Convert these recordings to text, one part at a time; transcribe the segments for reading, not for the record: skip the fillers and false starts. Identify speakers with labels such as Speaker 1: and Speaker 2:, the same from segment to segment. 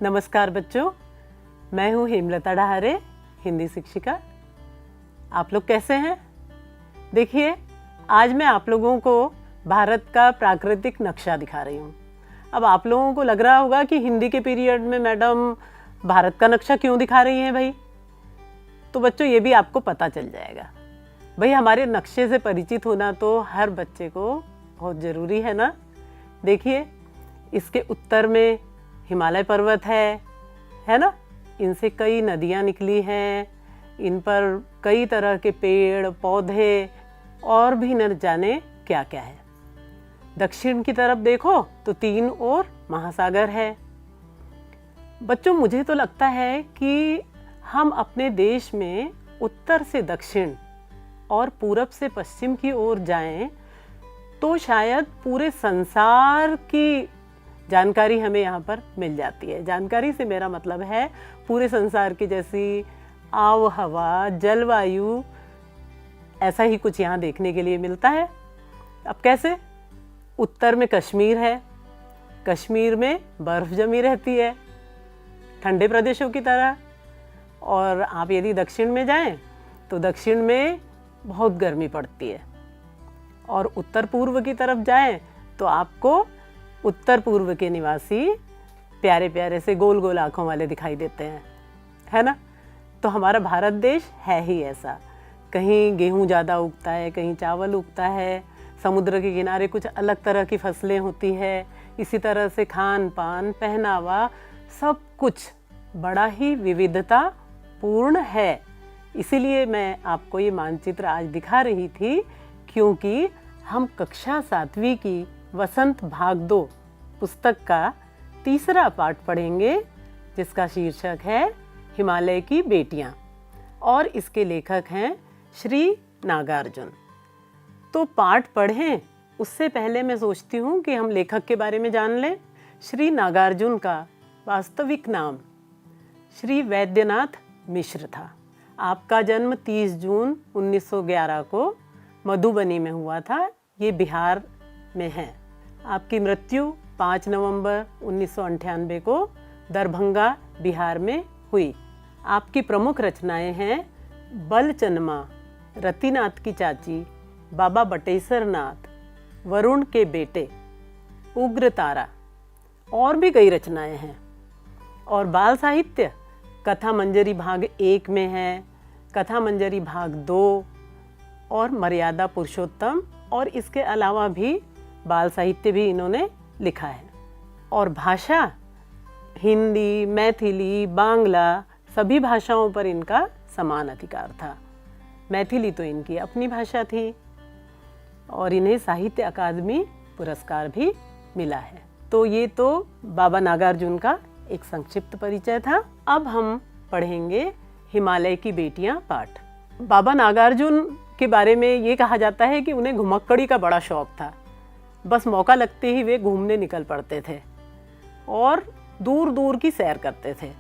Speaker 1: नमस्कार बच्चों, मैं हूँ हेमलता डहारे, हिंदी शिक्षिका। आप लोग कैसे हैं? देखिए, आज मैं आप लोगों को भारत का प्राकृतिक नक्शा दिखा रही हूँ। अब आप लोगों को लग रहा होगा कि हिंदी के पीरियड में मैडम भारत का नक्शा क्यों दिखा रही हैं भाई? तो बच्चों, ये भी आपको पता चल जाएगा। भाई, हमारे नक्शे से परिचित होना तो हर बच्चे को बहुत ज़रूरी है ना। देखिए, इसके उत्तर में हिमालय पर्वत है ना। इनसे कई नदियाँ निकली हैं, इन पर कई तरह के पेड़ पौधे और भी न जाने क्या क्या है। दक्षिण की तरफ देखो तो 3 ओर महासागर है। बच्चों, मुझे तो लगता है कि हम अपने देश में उत्तर से दक्षिण और पूरब से पश्चिम की ओर जाएं तो शायद पूरे संसार की जानकारी हमें यहाँ पर मिल जाती है। जानकारी से मेरा मतलब है पूरे संसार की, जैसी आव हवा, जलवायु, ऐसा ही कुछ यहाँ देखने के लिए मिलता है। अब कैसे? उत्तर में कश्मीर है, कश्मीर में बर्फ जमी रहती है ठंडे प्रदेशों की तरह। और आप यदि दक्षिण में जाएं तो दक्षिण में बहुत गर्मी पड़ती है। और उत्तर पूर्व की तरफ जाएं तो आपको उत्तर पूर्व के निवासी प्यारे प्यारे से गोल गोल आँखों वाले दिखाई देते हैं, है ना। तो हमारा भारत देश है ही ऐसा। कहीं गेहूं ज़्यादा उगता है, कहीं चावल उगता है, समुद्र के किनारे कुछ अलग तरह की फसलें होती है। इसी तरह से खान पान, पहनावा, सब कुछ बड़ा ही विविधता पूर्ण है। इसीलिए मैं आपको ये मानचित्र आज दिखा रही थी, क्योंकि हम कक्षा 7वीं की वसंत भाग 2 पुस्तक का तीसरा पाठ पढ़ेंगे, जिसका शीर्षक है हिमालय की बेटियां, और इसके लेखक हैं श्री नागार्जुन। तो पाठ पढ़ें उससे पहले मैं सोचती हूँ कि हम लेखक के बारे में जान लें। श्री नागार्जुन का वास्तविक नाम श्री वैद्यनाथ मिश्र था। आपका जन्म 30 जून 1911 को मधुबनी में हुआ था, ये बिहार में है। आपकी मृत्यु 5 नवंबर 1998 को दरभंगा, बिहार में हुई। आपकी प्रमुख रचनाएं हैं बलचनमा, रतिनाथ की चाची, बाबा बटेश्वर नाथ, वरुण के बेटे, उग्र तारा, और भी कई रचनाएं हैं। और बाल साहित्य कथा मंजरी भाग 1 में है, कथा मंजरी भाग 2 और मर्यादा पुरुषोत्तम, और इसके अलावा भी बाल साहित्य भी इन्होंने लिखा है। और भाषा हिंदी, मैथिली, बांग्ला, सभी भाषाओं पर इनका समान अधिकार था। मैथिली तो इनकी अपनी भाषा थी, और इन्हें साहित्य अकादमी पुरस्कार भी मिला है। तो ये तो बाबा नागार्जुन का एक संक्षिप्त परिचय था। अब हम पढ़ेंगे हिमालय की बेटियां पाठ। बाबा नागार्जुन के बारे में ये कहा जाता है कि उन्हें घुमक्कड़ी का बड़ा शौक था। बस मौका लगते ही वे घूमने निकल पड़ते थे और दूर दूर की सैर करते थे।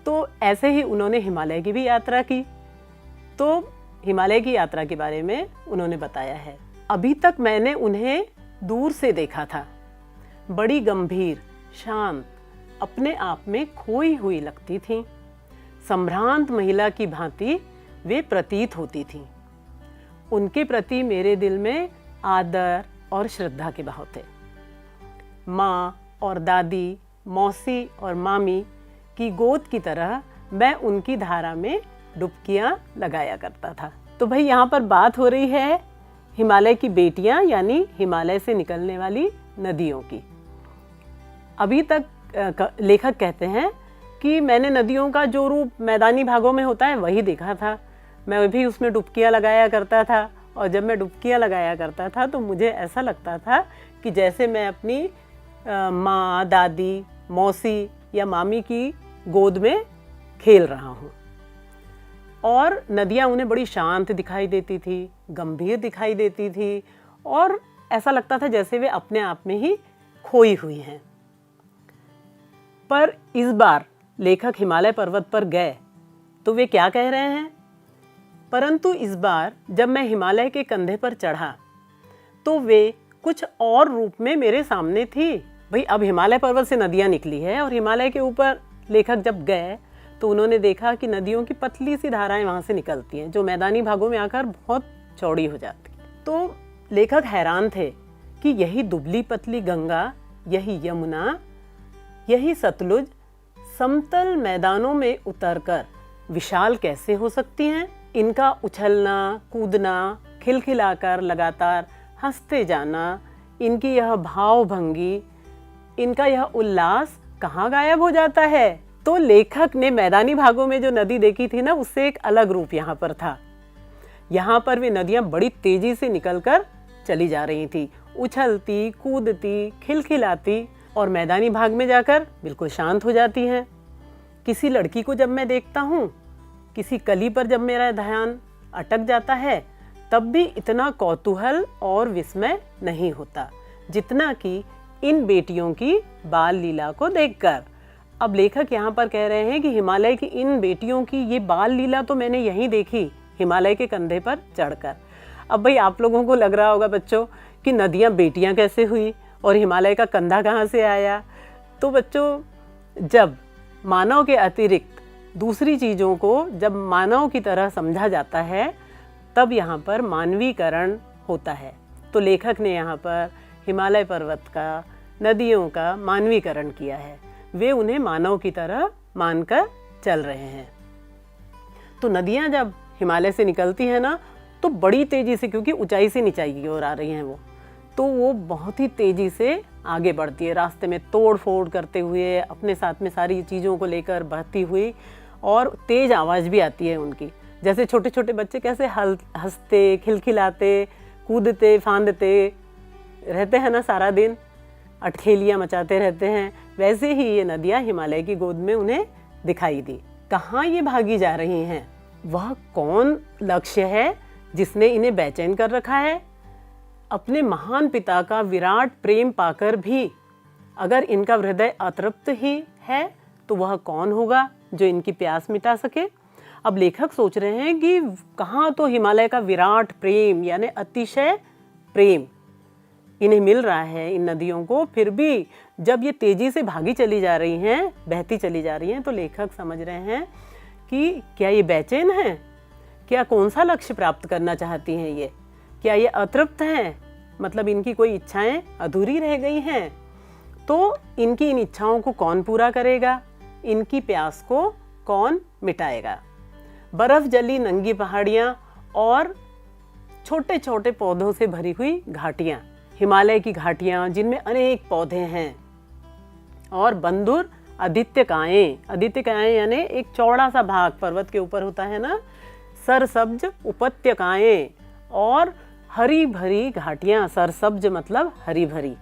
Speaker 1: तो ऐसे ही उन्होंने हिमालय की भी यात्रा की। तो हिमालय की यात्रा के बारे में उन्होंने बताया है, अभी तक मैंने उन्हें दूर से देखा था। बड़ी गंभीर, शांत, अपने आप में खोई हुई लगती थीं। संभ्रांत महिला की भांति वे प्रतीत होती थीं। उनके प्रति मेरे दिल में आदर और श्रद्धा के भाव थे। माँ और दादी, मौसी और मामी की गोद की तरह मैं उनकी धारा में डुबकियाँ लगाया करता था। तो भाई, यहाँ पर बात हो रही है हिमालय की बेटियाँ, यानी हिमालय से निकलने वाली नदियों की। अभी तक लेखक कहते हैं कि मैंने नदियों का जो रूप मैदानी भागों में होता है वही देखा था। मैं भी उसमें डुबकियाँ लगाया करता था, और जब मैं डुबकियाँ लगाया करता था तो मुझे ऐसा लगता था कि जैसे मैं अपनी माँ, दादी, मौसी या मामी की गोद में खेल रहा हूँ। और नदियाँ उन्हें बड़ी शांत दिखाई देती थी, गंभीर दिखाई देती थी, और ऐसा लगता था जैसे वे अपने आप में ही खोई हुई हैं। पर इस बार लेखक हिमालय पर्वत पर गए तो वे क्या कह रहे हैं? परंतु इस बार जब मैं हिमालय के कंधे पर चढ़ा तो वे कुछ और रूप में मेरे सामने थी। भाई अब हिमालय पर्वत से नदियाँ निकली है और हिमालय के ऊपर लेखक जब गए तो उन्होंने देखा कि नदियों की पतली सी धाराएं वहाँ से निकलती हैं जो मैदानी भागों में आकर बहुत चौड़ी हो जाती है। तो लेखक हैरान थे कि यही दुबली पतली गंगा, यही यमुना, यही सतलुज समतल मैदानों में उतरकर विशाल कैसे हो सकती हैं। इनका उछलना कूदना, खिलखिलाकर लगातार हंसते जाना, इनकी यह भावभंगी, इनका यह उल्लास कहाँ गायब हो जाता है। तो लेखक ने मैदानी भागों में जो नदी देखी थी ना, उससे एक अलग रूप यहाँ पर था। यहाँ पर वे नदियाँ बड़ी तेजी से निकलकर चली जा रही थी, उछलती कूदती खिलखिलाती, और मैदानी भाग में जाकर बिल्कुल शांत हो जाती हैं। किसी लड़की को जब मैं देखता हूँ, किसी कली पर जब मेरा ध्यान अटक जाता है, तब भी इतना कौतूहल और विस्मय नहीं होता जितना कि इन बेटियों की बाल लीला को देखकर। अब लेखक यहाँ पर कह रहे हैं कि हिमालय की इन बेटियों की ये बाल लीला तो मैंने यहीं देखी, हिमालय के कंधे पर चढ़कर। अब भाई आप लोगों को लग रहा होगा बच्चों कि नदियाँ बेटियाँ कैसे हुई और हिमालय का कंधा कहाँ से आया। तो बच्चों, जब मानव के अतिरिक्त दूसरी चीज़ों को जब मानव की तरह समझा जाता है, तब यहाँ पर मानवीकरण होता है। तो लेखक ने यहाँ पर हिमालय पर्वत का, नदियों का मानवीकरण किया है। वे उन्हें मानव की तरह मानकर चल रहे हैं। तो नदियाँ जब हिमालय से निकलती हैं ना, तो बड़ी तेज़ी से, क्योंकि ऊंचाई से नीचाई की ओर आ रही हैं तो वो बहुत ही तेज़ी से आगे बढ़ती है, रास्ते में तोड़ फोड़ करते हुए, अपने साथ में सारी चीज़ों को लेकर बहती हुई, और तेज़ आवाज़ भी आती है उनकी। जैसे छोटे छोटे बच्चे कैसे हंसते खिलखिलाते कूदते फांदते रहते हैं ना, सारा दिन अटखेलियाँ मचाते रहते हैं, वैसे ही ये नदियाँ हिमालय की गोद में उन्हें दिखाई दी। कहाँ ये भागी जा रही हैं? वह कौन लक्ष्य है जिसने इन्हें बेचैन कर रखा है? अपने महान पिता का विराट प्रेम पाकर भी अगर इनका हृदय अतृप्त ही है, तो वह कौन होगा जो इनकी प्यास मिटा सके? अब लेखक सोच रहे हैं कि कहाँ तो हिमालय का विराट प्रेम यानी अतिशय प्रेम इन्हें मिल रहा है इन नदियों को, फिर भी जब ये तेजी से भागी चली जा रही हैं, बहती चली जा रही हैं, तो लेखक समझ रहे हैं कि क्या ये बेचैन हैं? क्या कौन सा लक्ष्य प्राप्त करना चाहती हैं ये? क्या ये अतृप्त हैं? मतलब इनकी कोई इच्छाएं अधूरी रह गई हैं? तो इनकी इन इच्छाओं को कौन पूरा करेगा? इनकी प्यास को कौन मिटाएगा? बर्फ जली नंगी पहाड़ियाँ और छोटे छोटे पौधों से भरी हुई घाटियाँ, हिमालय की घाटियाँ जिनमें अनेक पौधे हैं, और बंधुर आदित्यकाएं यानी एक चौड़ा सा भाग पर्वत के ऊपर होता है ना, सरसब्ज उपत्यकाएं और हरी भरी घाटियाँ। सरसब्ज मतलब हरी भरी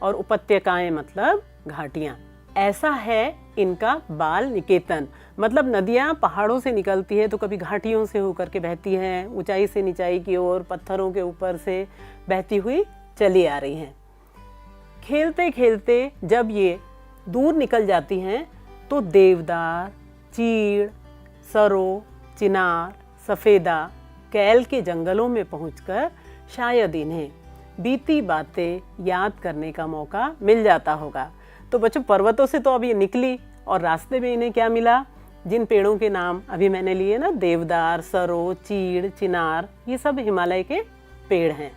Speaker 1: और उपत्यकाएं मतलब घाटियाँ। ऐसा है इनका बाल निकेतन। मतलब नदियाँ पहाड़ों से निकलती है तो कभी घाटियों से होकर के बहती हैं, ऊंचाई से निचाई की ओर पत्थरों के ऊपर से बहती हुई चली आ रही हैं। खेलते खेलते जब ये दूर निकल जाती हैं तो देवदार, चीड़, सरो, चिनार, सफ़ेदा, कैल के जंगलों में पहुंचकर शायद इन्हें बीती बातें याद करने का मौका मिल जाता होगा। तो बच्चों, पर्वतों से तो अब ये निकली और रास्ते में इन्हें क्या मिला? जिन पेड़ों के नाम अभी मैंने लिए ना, देवदार, सरो, चीड़, चिनार, ये सब हिमालय के पेड़ हैं।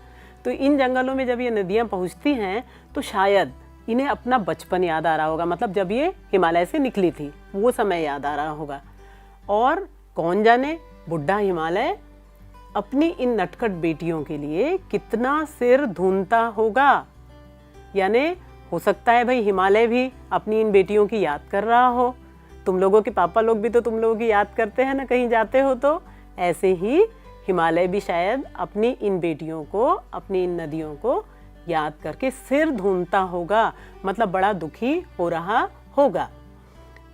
Speaker 1: तो इन जंगलों में जब ये नदियाँ पहुँचती हैं तो शायद इन्हें अपना बचपन याद आ रहा होगा। मतलब जब ये हिमालय से निकली थी वो समय याद आ रहा होगा। और कौन जाने बुढ़ा हिमालय अपनी इन नटखट बेटियों के लिए कितना सिर धूनता होगा। यानी हो सकता है भाई हिमालय भी अपनी इन बेटियों की याद कर रहा हो। तुम लोगों के पापा लोग भी तो तुम लोगों की याद करते हैं ना, कहीं जाते हो तो। ऐसे ही हिमालय भी शायद अपनी इन बेटियों को, अपनी इन नदियों को याद करके सिर धूनता होगा। मतलब बड़ा दुखी हो रहा होगा।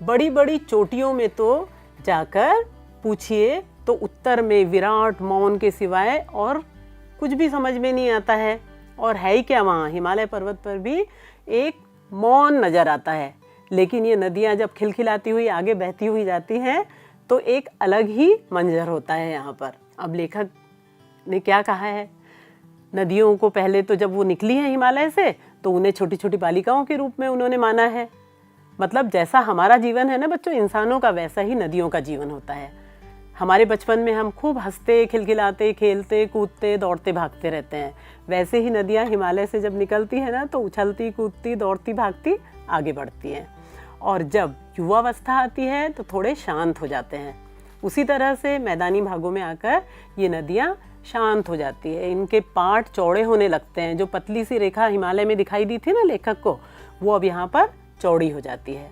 Speaker 1: बड़ी बड़ी चोटियों में तो जाकर पूछिए तो उत्तर में विराट मौन के सिवाय और कुछ भी समझ में नहीं आता है। और है ही क्या वहाँ, हिमालय पर्वत पर भी एक मौन नज़र आता है। लेकिन ये नदियाँ जब खिलखिलाती हुई आगे बहती हुई जाती हैं तो एक अलग ही मंजर होता है यहाँ पर। अब लेखक ने क्या कहा है? नदियों को पहले तो जब वो निकली हैं हिमालय से तो उन्हें छोटी छोटी बालिकाओं के रूप में उन्होंने माना है। मतलब जैसा हमारा जीवन है ना बच्चों, इंसानों का, वैसा ही नदियों का जीवन होता है। हमारे बचपन में हम खूब हंसते, खिलखिलाते, खेलते, कूदते, दौड़ते, भागते रहते हैं। वैसे ही नदियाँ हिमालय से जब निकलती हैं ना तो उछलती, कूदती, दौड़ती, भागती आगे बढ़ती हैं। और जब युवावस्था आती है तो थोड़े शांत हो जाते हैं। उसी तरह से मैदानी भागों में आकर ये नदियाँ शांत हो जाती है। इनके पार्ट चौड़े होने लगते हैं। जो पतली सी रेखा हिमालय में दिखाई दी थी ना लेखक को, वो अब यहाँ पर चौड़ी हो जाती है।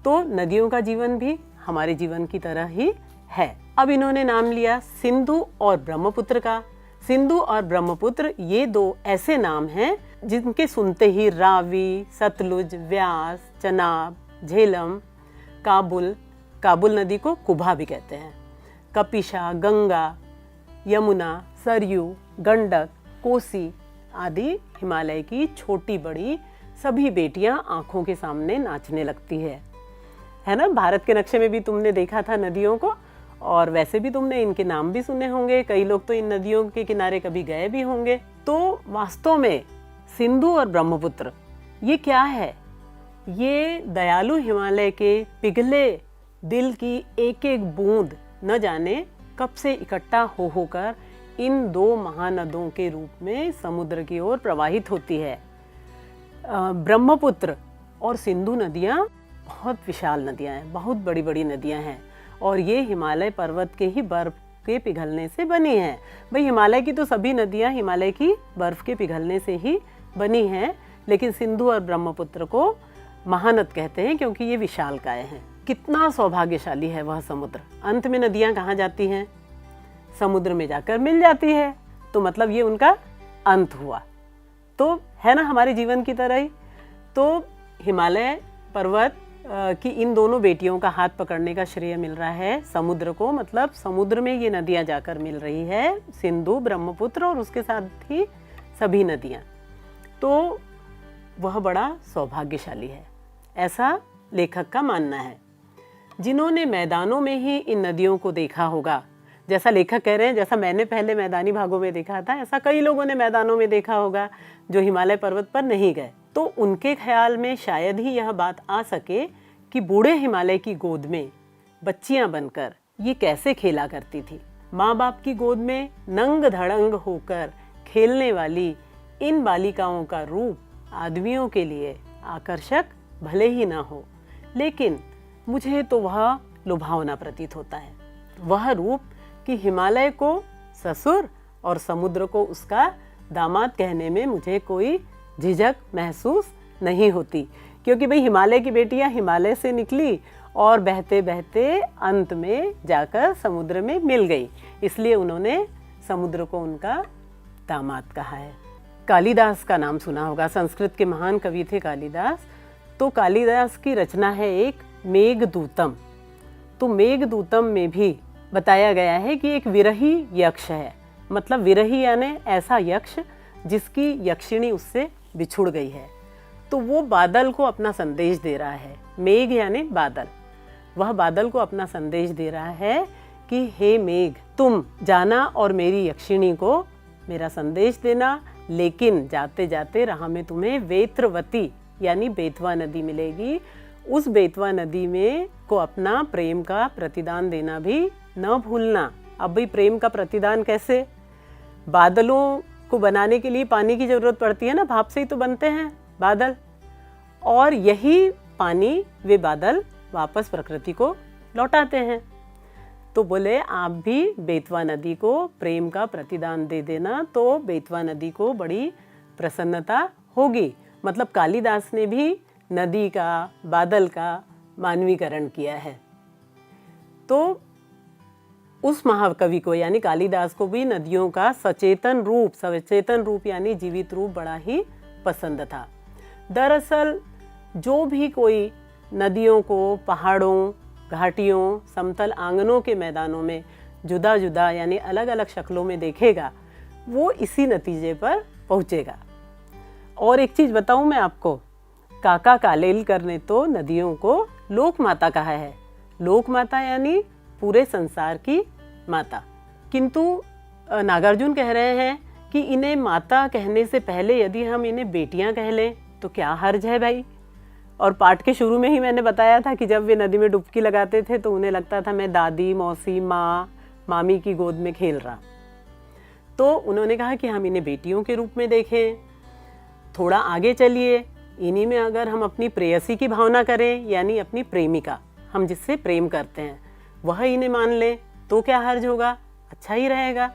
Speaker 1: तो नदियों का जीवन भी हमारे जीवन की तरह ही है। अब इन्होंने नाम लिया सिंधु और ब्रह्मपुत्र का। सिंधु और ब्रह्मपुत्र ये दो ऐसे नाम हैं जिनके सुनते ही रावी, सतलुज, व्यास, चनाब, झेलम, काबुल नदी को कुभा भी कहते हैं, कपिशा, गंगा, यमुना, सरयू, गंडक, कोसी आदि हिमालय की छोटी बड़ी सभी बेटियां आंखों के सामने नाचने लगती है ना। भारत के नक्शे में भी तुमने देखा था नदियों को, और वैसे भी तुमने इनके नाम भी सुने होंगे। कई लोग तो इन नदियों के किनारे कभी गए भी होंगे। तो वास्तव में सिंधु और ब्रह्मपुत्र ये क्या है? ये दयालु हिमालय के पिघले दिल की एक एक बूंद न जाने कब से इकट्ठा होकर इन दो महानदों के रूप में समुद्र की ओर प्रवाहित होती है। ब्रह्मपुत्र और सिंधु नदियाँ बहुत विशाल नदियाँ हैं, बहुत बड़ी बड़ी नदियाँ हैं, और ये हिमालय पर्वत के ही बर्फ के पिघलने से बनी हैं। भाई हिमालय की तो सभी नदियाँ हिमालय की बर्फ के पिघलने से ही बनी हैं, लेकिन सिंधु और ब्रह्मपुत्र को महानद कहते हैं क्योंकि ये विशालकाय हैं। कितना सौभाग्यशाली है वह समुद्र। अंत में नदियाँ कहाँ जाती हैं? समुद्र में जाकर मिल जाती है। तो मतलब ये उनका अंत हुआ। तो है ना हमारे जीवन की तरह ही। तो हिमालय पर्वत की इन दोनों बेटियों का हाथ पकड़ने का श्रेय मिल रहा है समुद्र को। मतलब समुद्र में ये नदियाँ जाकर मिल रही है, सिंधु, ब्रह्मपुत्र और उसके साथ ही सभी नदियाँ। तो वह बड़ा सौभाग्यशाली है, ऐसा लेखक का मानना है। जिन्होंने मैदानों में ही इन नदियों को देखा होगा, जैसा लेखक कह रहे हैं, जैसा मैंने पहले मैदानी भागों में देखा था, ऐसा कई लोगों ने मैदानों में देखा होगा जो हिमालय पर्वत पर नहीं गए। तो उनके ख्याल में शायद ही यह बात आ सके कि बूढ़े हिमालय की गोद में बच्चियां बनकर ये कैसे खेला करती थी। माँ बाप की गोद में नंग धड़ंग होकर खेलने वाली इन बालिकाओं का रूप आदमियों के लिए आकर्षक भले ही ना हो, लेकिन मुझे तो वह लुभावना प्रतीत होता है। वह रूप कि हिमालय को ससुर और समुद्र को उसका दामाद कहने में मुझे कोई झिझक महसूस नहीं होती, क्योंकि भाई हिमालय की बेटियां हिमालय से निकली और बहते बहते अंत में जाकर समुद्र में मिल गई, इसलिए उन्होंने समुद्र को उनका दामाद कहा है। कालिदास का नाम सुना होगा, संस्कृत के महान कवि थे कालिदास। तो कालिदास की रचना है एक मेघदूतम। तो मेघदूतम में भी बताया गया है कि एक विरही यक्ष है। मतलब विरही यानी ऐसा यक्ष जिसकी यक्षिणी उससे बिछुड़ गई है। तो वो बादल को अपना संदेश दे रहा है। मेघ यानी बादल। वह बादल को अपना संदेश दे रहा है कि हे मेघ, तुम जाना और मेरी यक्षिणी को मेरा संदेश देना, लेकिन जाते जाते राह में तुम्हें वेत्रवती यानी बेतवा नदी मिलेगी। उस बेतवा नदी में को अपना प्रेम का प्रतिदान देना भी न भूलना। अब भाई प्रेम का प्रतिदान कैसे? बादलों को बनाने के लिए पानी की जरूरत पड़ती है ना, भाप से ही तो बनते हैं बादल, और यही पानी वे बादल वापस प्रकृति को लौटाते हैं। तो बोले आप भी बेतवा नदी को प्रेम का प्रतिदान दे देना, तो बेतवा नदी को बड़ी प्रसन्नता होगी। मतलब कालिदास ने भी नदी का, बादल का मानवीकरण किया है। तो उस महाकवि को यानी कालिदास को भी नदियों का सचेतन रूप यानी जीवित रूप बड़ा ही पसंद था। दरअसल जो भी कोई नदियों को पहाड़ों, घाटियों, समतल आंगनों के मैदानों में जुदा जुदा यानी अलग अलग शक्लों में देखेगा, वो इसी नतीजे पर पहुँचेगा। और एक चीज़ बताऊँ मैं आपको, काका कालेलकर ने तो नदियों को लोक माता कहा है। लोक माता यानी पूरे संसार की माता। किंतु नागार्जुन कह रहे हैं कि इन्हें माता कहने से पहले यदि हम इन्हें बेटियां कह लें तो क्या हर्ज है भाई। और पाठ के शुरू में ही मैंने बताया था कि जब वे नदी में डुबकी लगाते थे तो उन्हें लगता था मैं दादी, मौसी, माँ, मामी की गोद में खेल रहा। तो उन्होंने कहा कि हम इन्हें बेटियों के रूप में देखें। थोड़ा आगे चलिए, इन्हीं में अगर हम अपनी प्रेयसी की भावना करें, यानी अपनी प्रेमिका, हम जिससे प्रेम करते हैं, वह इन्हें मान लें तो क्या हर्ज होगा, अच्छा ही रहेगा।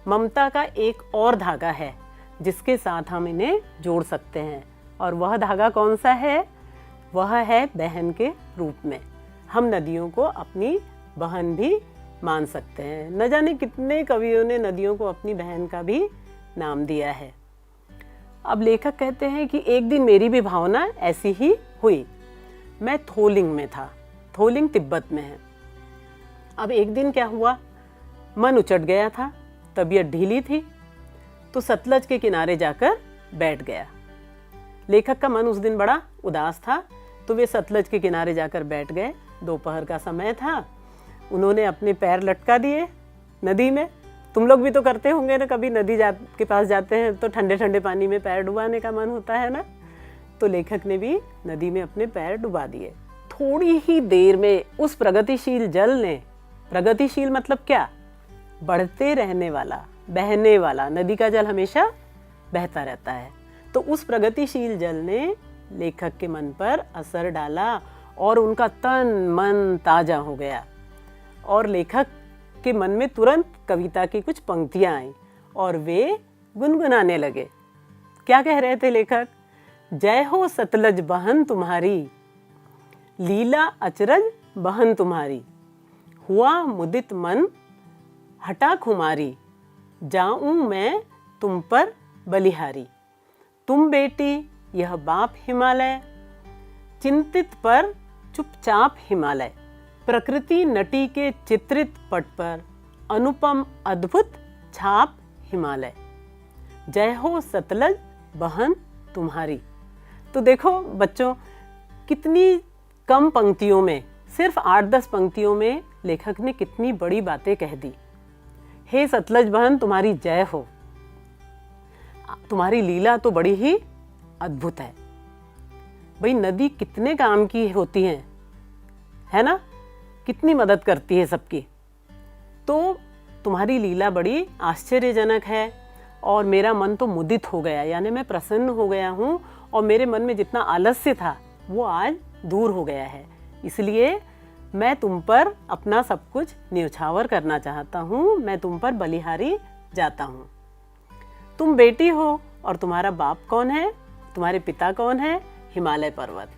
Speaker 1: ममता का एक और धागा है जिसके साथ हम इन्हें जोड़ सकते हैं, और वह धागा कौन सा है? वह है बहन के रूप में। हम नदियों को अपनी बहन भी मान सकते हैं। न जाने कितने कवियों ने नदियों को अपनी बहन का भी नाम दिया है। अब लेखक कहते हैं कि एक दिन मेरी भी भावना ऐसी ही हुई। मैं थोलिंग में था। थोलिंग तिब्बत में है। अब एक दिन क्या हुआ, मन उचट गया था, तबीयत ढीली थी, तो सतलज के किनारे जाकर बैठ गया। लेखक का मन उस दिन बड़ा उदास था, तो वे सतलज के किनारे जाकर बैठ गए। दोपहर का समय था। उन्होंने अपने पैर लटका दिए नदी में। तुम लोग भी तो करते होंगे ना, कभी नदी के पास जाते हैं तो ठंडे ठंडे पानी में पैर डुबाने का मन होता है ना। तो लेखक ने भी नदी में अपने पैर डुबा दिए। थोड़ी ही देर में उस प्रगतिशील जल ने, प्रगतिशील मतलब क्या, बढ़ते रहने वाला, बहने वाला, नदी का जल हमेशा बहता रहता है। तो उस प्रगतिशील जल ने लेखक के मन पर असर डाला और उनका तन मन ताजा हो गया, और लेखक के मन में तुरंत कविता की कुछ पंक्तियां आई और वे गुनगुनाने लगे। क्या कह रहे थे लेखक? जय हो सतलज बहन तुम्हारी, लीला अचरज बहन तुम्हारी, हुआ मुदित मन हटा खुमारी, जाऊं मैं तुम पर बलिहारी। तुम बेटी यह बाप हिमालय, चिंतित पर चुपचाप हिमालय। प्रकृति नटी के चित्रित पट पर अनुपम अद्भुत छाप हिमालय। जय हो सतलज बहन तुम्हारी। तो देखो बच्चों, कितनी कम पंक्तियों में, सिर्फ 8-10 पंक्तियों में लेखक ने कितनी बड़ी बातें कह दी। हे सतलज बहन तुम्हारी जय हो, तुम्हारी लीला तो बड़ी ही अद्भुत है। भाई नदी कितने काम की होती है ना, कितनी मदद करती है सबकी। तो तुम्हारी लीला बड़ी आश्चर्यजनक है, और मेरा मन तो मुदित हो गया, यानी मैं प्रसन्न हो गया हूँ, और मेरे मन में जितना आलस्य था वो आज दूर हो गया है। इसलिए मैं तुम पर अपना सब कुछ न्यौछावर करना चाहता हूँ, मैं तुम पर बलिहारी जाता हूँ। तुम बेटी हो, और तुम्हारा बाप कौन है, तुम्हारे पिता कौन है? हिमालय पर्वत।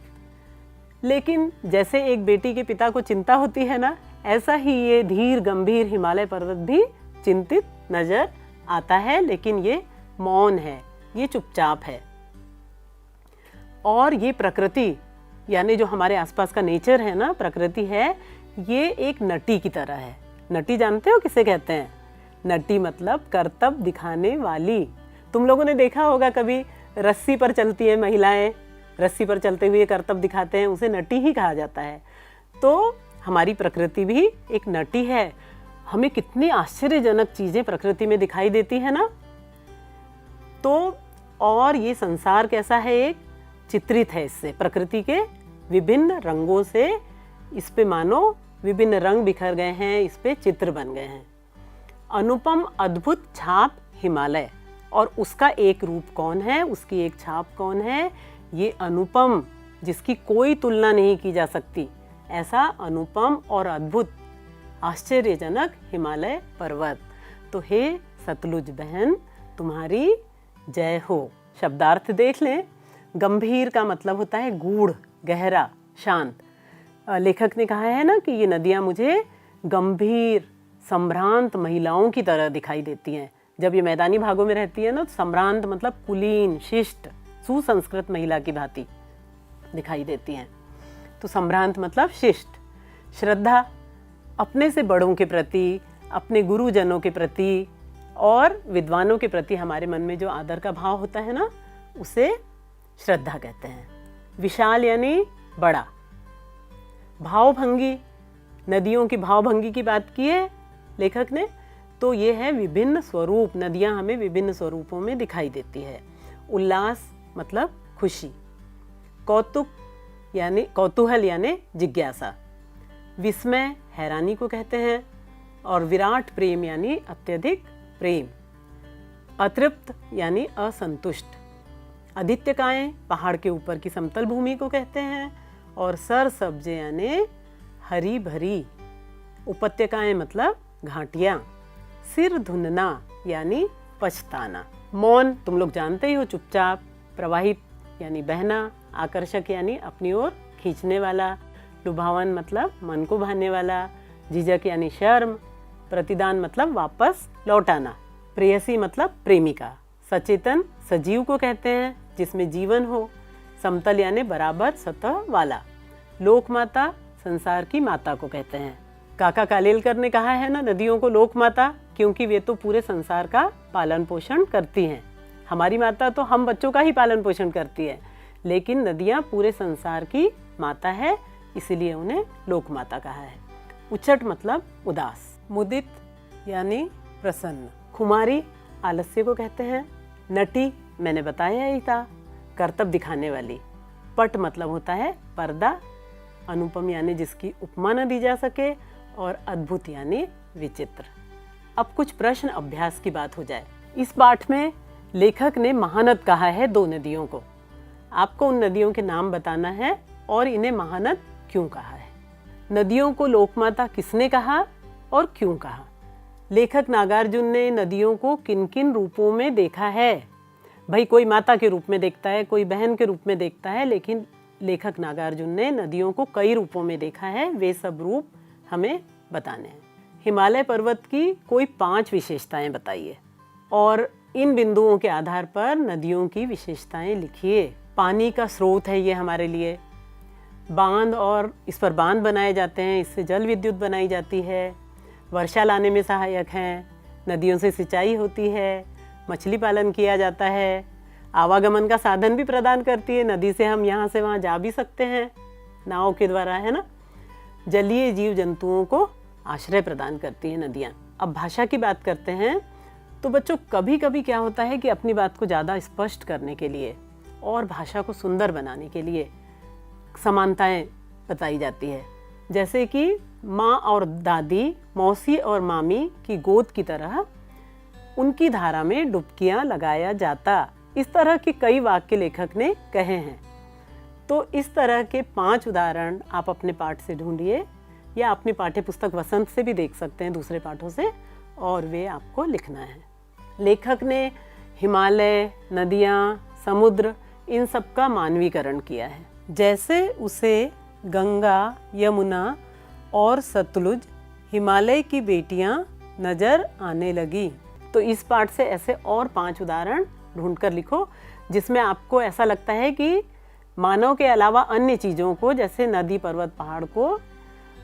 Speaker 1: लेकिन जैसे एक बेटी के पिता को चिंता होती है ना, ऐसा ही ये धीर गंभीर हिमालय पर्वत भी चिंतित नजर आता है, लेकिन ये मौन है, ये चुपचाप है। और ये प्रकृति, यानी जो हमारे आसपास का नेचर है ना, प्रकृति है, ये एक नटी की तरह है। नटी जानते हो किसे कहते हैं? नटी मतलब करतब दिखाने वाली। तुम लोगों ने देखा होगा कभी रस्सी पर चलती है महिलाएं, रस्सी पर चलते हुए करतब दिखाते हैं, उसे नटी ही कहा जाता है। तो हमारी प्रकृति भी एक नटी है। हमें कितनी आश्चर्यजनक चीजें प्रकृति में दिखाई देती है ना। तो और ये संसार कैसा है, एक चित्रित है इससे, प्रकृति के विभिन्न रंगों से इस पे मानो विभिन्न रंग बिखर गए हैं, इस पे चित्र बन गए हैं। अनुपम अद्भुत छाप हिमालय, और उसका एक रूप कौन है, उसकी एक छाप कौन है? ये अनुपम, जिसकी कोई तुलना नहीं की जा सकती, ऐसा अनुपम और अद्भुत आश्चर्यजनक हिमालय पर्वत। तो हे सतलुज बहन तुम्हारी जय हो। शब्दार्थ देख लें। गंभीर का मतलब होता है गूढ़, गहरा, शांत। लेखक ने कहा है ना कि ये नदियाँ मुझे गंभीर, संभ्रांत महिलाओं की तरह दिखाई देती हैं। जब ये मैदानी भागों में रहती है ना, तो संभ्रांत मतलब कुलीन, शिष्ट, सुसंस्कृत महिला की भांति दिखाई देती हैं। तो संभ्रांत मतलब शिष्ट। श्रद्धा, अपने से बड़ों के प्रति, अपने गुरुजनों के प्रति और विद्वानों के प्रति हमारे मन में जो आदर का भाव होता है ना, उसे श्रद्धा कहते हैं। विशाल यानी बड़ा। भावभंगी, नदियों की भावभंगी की बात की है लेखक ने, तो ये है विभिन्न स्वरूप, नदियाँ हमें विभिन्न स्वरूपों में दिखाई देती है। उल्लास मतलब खुशी, कौतुक यानी कौतूहल यानी जिज्ञासा, विस्मय हैरानी को कहते हैं, और विराट प्रेम यानी अत्यधिक प्रेम, अतृप्त यानी असंतुष्ट, आदित्यकाएं पहाड़ के ऊपर की समतल भूमि को कहते हैं, और सरसब्ज यानी हरी भरी, उपत्यकाएं मतलब घाटियां, सिर धुनना यानी पछताना, मौन तुम लोग जानते ही हो, चुपचाप, प्रवाहित यानी बहना, आकर्षक यानी अपनी ओर खींचने वाला, लुभावन मतलब मन को भाने वाला, झिझक यानी शर्म, प्रतिदान मतलब वापस लौटाना, प्रेयसी मतलब प्रेमिका, सचेतन सजीव को कहते हैं जिसमें जीवन हो, समतल यानी बराबर सतह वाला, लोक माता संसार की माता को कहते हैं। काका कालेलकर ने कहा है ना नदियों को लोक माता, क्योंकि वे तो पूरे संसार का पालन पोषण करती हैं। हमारी माता तो हम बच्चों का ही पालन पोषण करती है, लेकिन नदियाँ पूरे संसार की माता है, इसीलिए उन्हें लोक माता कहा है। उच्चट मतलब उदास, मुदित यानी प्रसन्न, खुमारी आलस्य को कहते हैं, नटी मैंने बताया ही था, करतब दिखाने वाली, पट मतलब होता है पर्दा, अनुपम यानी जिसकी उपमा न दी जा सके, और अद्भुत यानी विचित्र। अब कुछ प्रश्न अभ्यास की बात हो जाए। इस पाठ में लेखक ने महानद कहा है 2 नदियों को। आपको उन नदियों के नाम बताना है और इन्हें महानद क्यों कहा है। नदियों को लोकमाता किसने कहा और क्यों कहा? लेखक नागार्जुन ने नदियों को किन किन रूपों में देखा है? भाई कोई माता के रूप में देखता है, कोई बहन के रूप में देखता है, लेकिन लेखक नागार्जुन ने नदियों को कई रूपों में देखा है। वे सब रूप हमें बताने हैं। हिमालय पर्वत की कोई 5 विशेषताएं बताइए और इन बिंदुओं के आधार पर नदियों की विशेषताएं लिखिए। पानी का स्रोत है ये हमारे लिए, बांध और इस पर बांध बनाए जाते हैं, इससे जल विद्युत बनाई जाती है, वर्षा लाने में सहायक हैं, नदियों से सिंचाई होती है, मछली पालन किया जाता है, आवागमन का साधन भी प्रदान करती है, नदी से हम यहाँ से वहाँ जा भी सकते हैं नाव के द्वारा, है ना। जलीय जीव जंतुओं को आश्रय प्रदान करती है नदियाँ। अब भाषा की बात करते हैं तो बच्चों कभी कभी क्या होता है कि अपनी बात को ज़्यादा स्पष्ट करने के लिए और भाषा को सुंदर बनाने के लिए समानताएं बताई जाती है, जैसे कि माँ और दादी, मौसी और मामी की गोद की तरह उनकी धारा में डुबकियां लगाया जाता। इस तरह के कई वाक्य लेखक ने कहे हैं। तो इस तरह के 5 उदाहरण आप अपने पाठ से ढूंढिए या अपनी पाठ्य पुस्तक वसंत से भी देख सकते हैं, दूसरे पाठों से, और वे आपको लिखना है। लेखक ने हिमालय, नदियाँ, समुद्र इन सब का मानवीकरण किया है। जैसे उसे गंगा, यमुना और सतलुज, हिमालय की बेटियां नजर आने लगी। तो इस पाठ से ऐसे और 5 उदाहरण ढूंढकर लिखो जिसमें आपको ऐसा लगता है कि मानव के अलावा अन्य चीज़ों को, जैसे नदी, पर्वत, पहाड़ को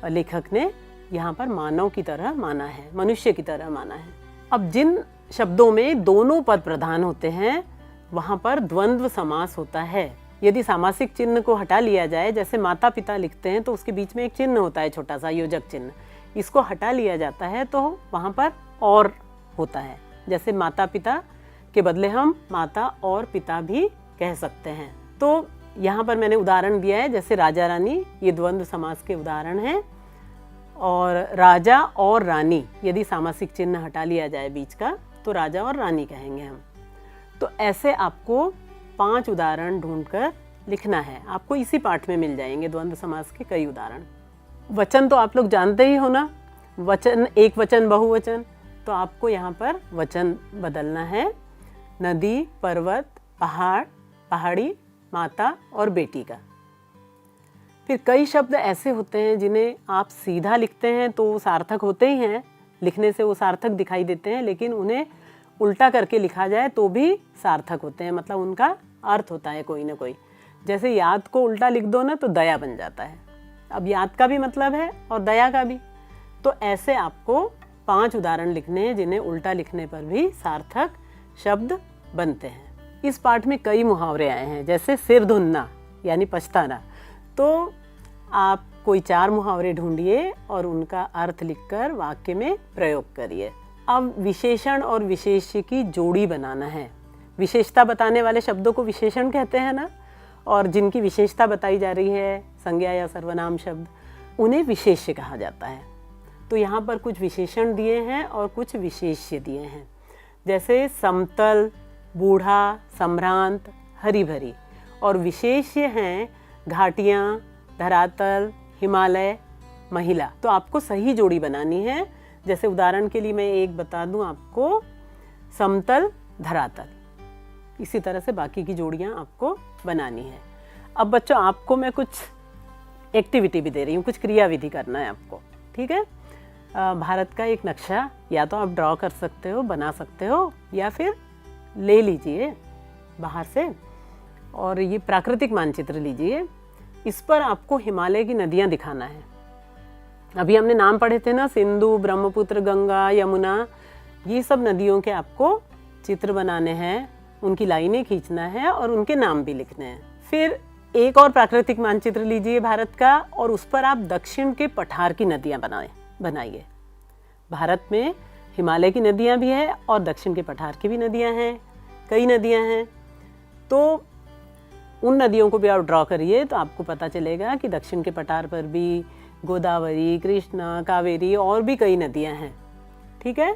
Speaker 1: लेखक ने यहाँ पर मानव की तरह माना है, मनुष्य की तरह माना है। अब जिन शब्दों में दोनों पद प्रधान होते हैं वहाँ पर द्वंद्व समास होता है। यदि सामासिक चिन्ह को हटा लिया जाए, जैसे माता पिता लिखते हैं तो उसके बीच में एक चिन्ह होता है, छोटा सा योजक चिन्ह, इसको हटा लिया जाता है तो वहाँ पर और होता है। जैसे माता पिता के बदले हम माता और पिता भी कह सकते हैं। तो यहाँ पर मैंने उदाहरण दिया है, जैसे राजा रानी, ये द्वंद्व समास के उदाहरण हैं। और राजा और रानी, यदि सामासिक चिन्ह हटा लिया जाए बीच का तो राजा और रानी कहेंगे हम। तो ऐसे आपको 5 उदाहरण ढूंढकर लिखना है। आपको इसी पाठ में मिल जाएंगे द्वंद्व समास के कई उदाहरण। वचन तो आप लोग जानते ही हो ना, वचन, एक वचन, बहुवचन। तो आपको यहाँ पर वचन बदलना है, नदी, पर्वत, पहाड़, पहाड़ी, माता और बेटी का। फिर कई शब्द ऐसे होते हैं जिन्हें आप सीधा लिखते हैं तो वो सार्थक होते ही हैं, लिखने से वो सार्थक दिखाई देते हैं, लेकिन उन्हें उल्टा करके लिखा जाए तो भी सार्थक होते हैं, मतलब उनका अर्थ होता है कोई ना कोई। जैसे याद को उल्टा लिख दो ना तो दया बन जाता है। अब याद का भी मतलब है और दया का भी। तो ऐसे आपको 5 उदाहरण लिखने हैं जिन्हें उल्टा लिखने पर भी सार्थक शब्द बनते हैं। इस पाठ में कई मुहावरे आए हैं, जैसे सिर धुनना यानी पछताना। तो आप कोई 4 मुहावरे ढूंढिए और उनका अर्थ लिखकर वाक्य में प्रयोग करिए। अब विशेषण और विशेष्य की जोड़ी बनाना है। विशेषता बताने वाले शब्दों को विशेषण कहते हैं ना, और जिनकी विशेषता बताई जा रही है, संज्ञा या सर्वनाम शब्द, उन्हें विशेष्य कहा जाता है। तो यहाँ पर कुछ विशेषण दिए हैं और कुछ विशेष्य दिए हैं, जैसे समतल, बूढ़ा, सम्भ्रांत, हरी भरी। और विशेष्य हैं घाटियाँ, धरातल, हिमालय, महिला। तो आपको सही जोड़ी बनानी है। जैसे उदाहरण के लिए मैं एक बता दूं आपको, समतल, धरातल। इसी तरह से बाकी की जोड़ियां आपको बनानी है। अब बच्चों, आपको मैं कुछ एक्टिविटी भी दे रही हूँ, कुछ क्रियाविधि करना है आपको, ठीक है। भारत का एक नक्शा या तो आप ड्रॉ कर सकते हो, बना सकते हो, या फिर ले लीजिए बाहर से और ये प्राकृतिक मानचित्र लीजिए। इस पर आपको हिमालय की नदियाँ दिखाना है। अभी हमने नाम पढ़े थे ना, सिंधु, ब्रह्मपुत्र, गंगा, यमुना, ये सब नदियों के आपको चित्र बनाने हैं, उनकी लाइनें खींचना है और उनके नाम भी लिखने हैं। फिर एक और प्राकृतिक मानचित्र लीजिए भारत का, और उस पर आप दक्षिण के पठार की नदियाँ बनाइए। भारत में हिमालय की नदियाँ भी हैं और दक्षिण के पठार की भी नदियाँ हैं, कई नदियाँ हैं। तो उन नदियों को भी आप ड्रॉ करिए, तो आपको पता चलेगा कि दक्षिण के पठार पर भी गोदावरी, कृष्णा, कावेरी और भी कई नदियां हैं, ठीक है।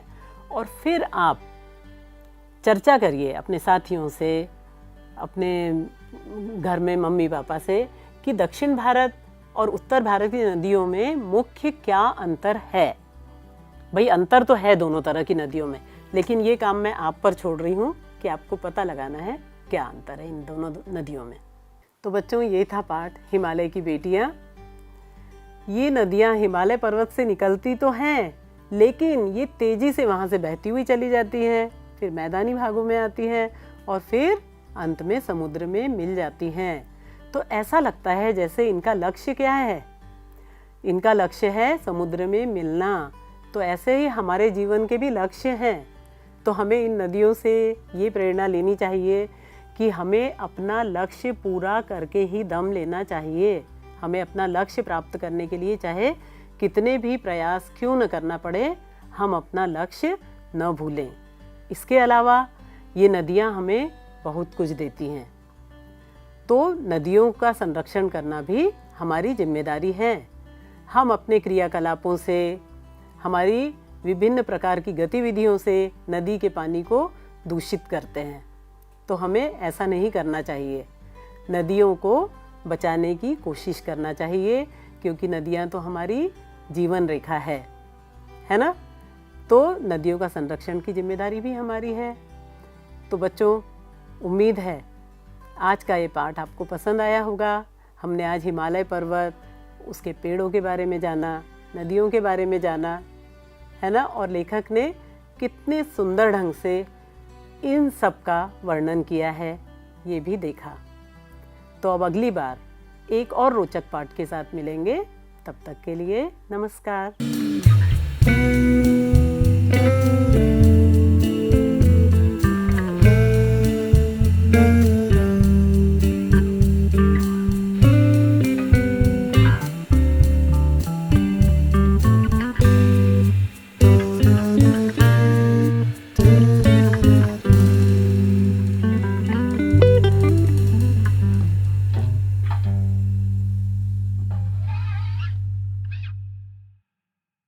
Speaker 1: और फिर आप चर्चा करिए अपने साथियों से, अपने घर में मम्मी पापा से, कि दक्षिण भारत और उत्तर भारत की नदियों में मुख्य क्या अंतर है। भाई अंतर तो है दोनों तरह की नदियों में, लेकिन ये काम मैं आप पर छोड़ रही हूँ कि आपको पता लगाना है क्या अंतर है इन दोनों नदियों में। तो बच्चों, ये था पाठ हिमालय की बेटियाँ। ये नदियाँ हिमालय पर्वत से निकलती तो हैं, लेकिन ये तेजी से वहाँ से बहती हुई चली जाती हैं, फिर मैदानी भागों में आती हैं और फिर अंत में समुद्र में मिल जाती हैं। तो ऐसा लगता है जैसे इनका लक्ष्य क्या है, इनका लक्ष्य है समुद्र में मिलना। तो ऐसे ही हमारे जीवन के भी लक्ष्य हैं। तो हमें इन नदियों से ये प्रेरणा लेनी चाहिए कि हमें अपना लक्ष्य पूरा करके ही दम लेना चाहिए। हमें अपना लक्ष्य प्राप्त करने के लिए चाहे कितने भी प्रयास क्यों न करना पड़े, हम अपना लक्ष्य न भूलें। इसके अलावा ये नदियाँ हमें बहुत कुछ देती हैं। तो नदियों का संरक्षण करना भी हमारी जिम्मेदारी है। हम अपने क्रियाकलापों से, हमारी विभिन्न प्रकार की गतिविधियों से नदी के पानी को दूषित करते हैं। तो हमें ऐसा नहीं करना चाहिए। नदियों को बचाने की कोशिश करना चाहिए, क्योंकि नदियाँ तो हमारी जीवन रेखा है ना। तो नदियों का संरक्षण की जिम्मेदारी भी हमारी है। तो बच्चों, उम्मीद है आज का ये पाठ आपको पसंद आया होगा। हमने आज हिमालय पर्वत, उसके पेड़ों के बारे में जाना, नदियों के बारे में जाना, है ना। और लेखक ने कितने सुंदर ढंग से इन सब का वर्णन किया है, ये भी देखा। तो अब अगली बार एक और रोचक पाठ के साथ मिलेंगे। तब तक के लिए नमस्कार।